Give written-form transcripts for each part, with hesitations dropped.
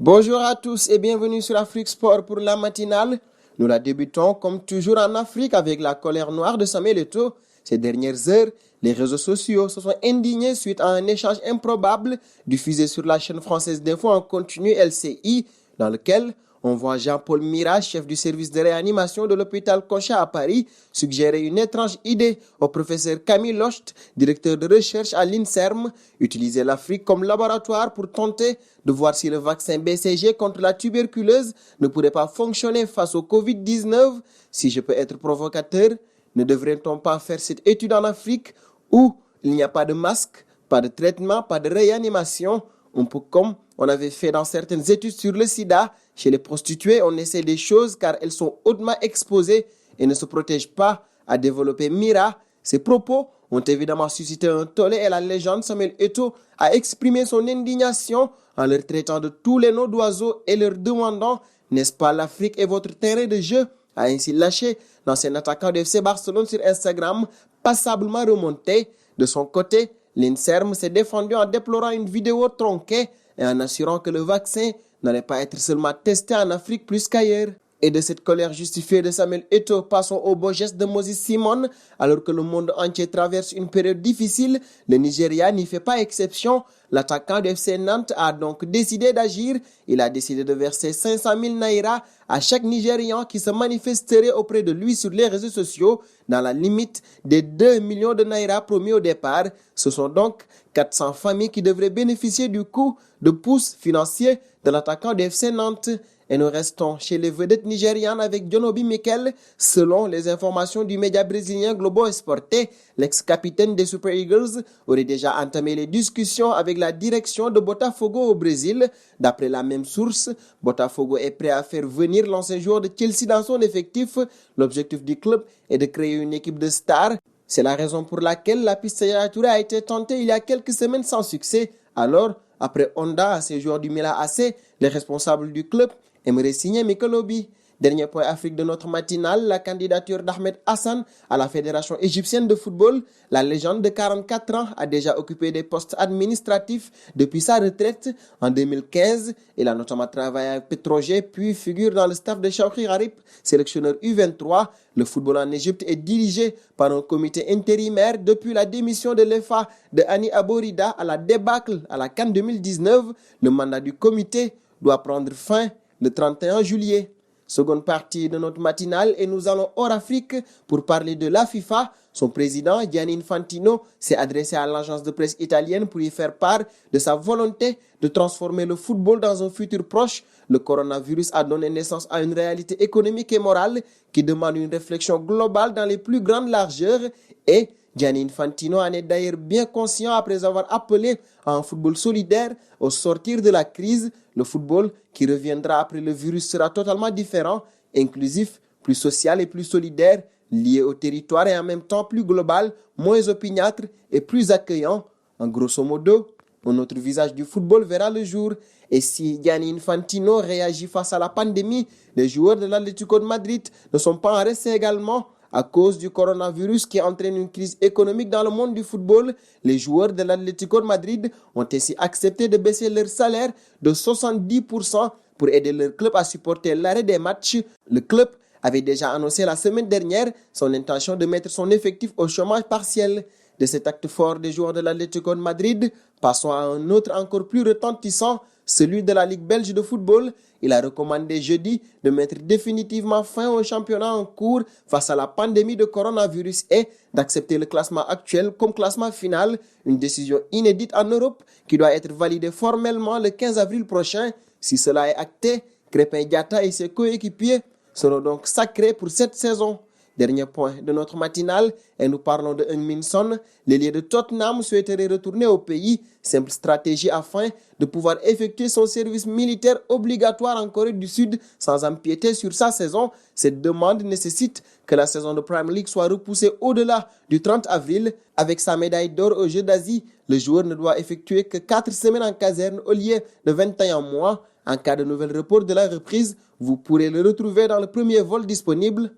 Bonjour à tous et bienvenue sur Afrique Sport pour la matinale. Nous la débutons comme toujours en Afrique avec la colère noire de Samuel Eto'o. Ces dernières heures, les réseaux sociaux se sont indignés suite à un échange improbable diffusé sur la chaîne française d'info en continu LCI, dans lequel on voit Jean-Paul Mira, chef du service de réanimation de l'hôpital Cochin à Paris, suggérer une étrange idée au professeur Camille Locht, directeur de recherche à l'INSERM, utiliser l'Afrique comme laboratoire pour tenter de voir si le vaccin BCG contre la tuberculose ne pourrait pas fonctionner face au Covid-19. Si je peux être provocateur, ne devrait-on pas faire cette étude en Afrique où il n'y a pas de masque, pas de traitement, pas de réanimation, un peu comme on avait fait dans certaines études sur le sida. Chez les prostituées, on essaie des choses car elles sont hautement exposées et ne se protègent pas à développer Mira. Ces propos ont évidemment suscité un tollé et la légende Samuel Eto'o a exprimé son indignation en leur traitant de tous les noms d'oiseaux et leur demandant « N'est-ce pas l'Afrique est votre terrain de jeu ?» a ainsi lâché l'ancien attaquant de FC Barcelone sur Instagram, passablement remonté. De son côté, l'INSERM s'est défendu en déplorant une vidéo tronquée et en assurant que le vaccin n'allait pas être seulement testé en Afrique plus qu'ailleurs. Et de cette colère justifiée de Samuel Eto'o, passons au beau geste de Moses Simon. Alors que le monde entier traverse une période difficile, le Nigeria n'y fait pas exception. L'attaquant du FC Nantes a donc décidé d'agir. Il a décidé de verser 500 000 naira à chaque Nigérian qui se manifesterait auprès de lui sur les réseaux sociaux dans la limite des 2 millions de naira promis au départ. Ce sont donc 400 familles qui devraient bénéficier du coup de pouce financier de l'attaquant du FC Nantes. Et nous restons chez les vedettes nigérianes avec Dionobi Mikel. Selon les informations du média brésilien Globo Esporte, l'ex-capitaine des Super Eagles aurait déjà entamé les discussions avec la direction de Botafogo au Brésil. D'après la même source, Botafogo est prêt à faire venir l'ancien joueur de Chelsea dans son effectif. L'objectif du club est de créer une équipe de stars. C'est la raison pour laquelle la piste Yaya Touré a été tentée il y a quelques semaines sans succès. Alors, après Honda, ces joueurs du Milan AC, les responsables du club aimerait signer Mikel Obi. Dernier point Afrique de notre matinale, la candidature d'Ahmed Hassan à la Fédération égyptienne de football. La légende de 44 ans a déjà occupé des postes administratifs depuis sa retraite en 2015. Il a notamment travaillé à Petrojet, puis figure dans le staff de Chawki Harip, sélectionneur U23. Le football en Égypte est dirigé par un comité intérimaire depuis la démission de l'EFA de Hani Aborida à la débâcle à la CAN 2019. Le mandat du comité doit prendre fin le 31 juillet. Seconde partie de notre matinale et nous allons hors Afrique pour parler de la FIFA. Son président, Gianni Infantino, s'est adressé à l'agence de presse italienne pour y faire part de sa volonté de transformer le football dans un futur proche. Le coronavirus a donné naissance à une réalité économique et morale qui demande une réflexion globale dans les plus grandes largeurs et Gianni Infantino en est d'ailleurs bien conscient après avoir appelé à un football solidaire au sortir de la crise. Le football qui reviendra après le virus sera totalement différent, inclusif, plus social et plus solidaire, lié au territoire et en même temps plus global, moins opiniâtre et plus accueillant. En grosso modo, un autre visage du football verra le jour. Et si Gianni Infantino réagit face à la pandémie, les joueurs de l'Atlético de Madrid ne sont pas en reste également. À cause du coronavirus qui entraîne une crise économique dans le monde du football, les joueurs de l'Atlético de Madrid ont ainsi accepté de baisser leur salaire de 70% pour aider leur club à supporter l'arrêt des matchs. Le club avait déjà annoncé la semaine dernière son intention de mettre son effectif au chômage partiel. De cet acte fort des joueurs de l'Atlético de Madrid, passons à un autre encore plus retentissant, celui de la Ligue belge de football. Il a recommandé jeudi de mettre définitivement fin au championnat en cours face à la pandémie de coronavirus et d'accepter le classement actuel comme classement final, une décision inédite en Europe qui doit être validée formellement le 15 avril prochain. Si cela est acté, Crépin Diatta et ses coéquipiers seront donc sacrés pour cette saison. Dernier point de notre matinale, et nous parlons de Heung-min Son. L'ailier de Tottenham souhaiterait retourner au pays. Simple stratégie afin de pouvoir effectuer son service militaire obligatoire en Corée du Sud sans empiéter sur sa saison. Cette demande nécessite que la saison de Premier League soit repoussée au-delà du 30 avril. Avec sa médaille d'or aux Jeux d'Asie, le joueur ne doit effectuer que 4 semaines en caserne au lieu de 21 mois. En cas de nouvel report de la reprise, vous pourrez le retrouver dans le premier vol disponible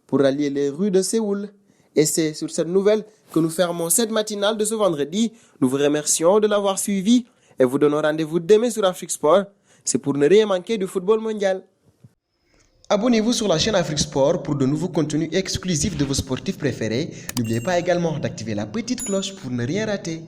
pour rallier les rues de Séoul. Et c'est sur cette nouvelle que nous fermons cette matinale de ce vendredi. Nous vous remercions de l'avoir suivi et vous donnons rendez-vous demain sur Afrique Sport. C'est pour ne rien manquer du football mondial. Abonnez-vous sur la chaîne Afrique Sport pour de nouveaux contenus exclusifs de vos sportifs préférés. N'oubliez pas également d'activer la petite cloche pour ne rien rater.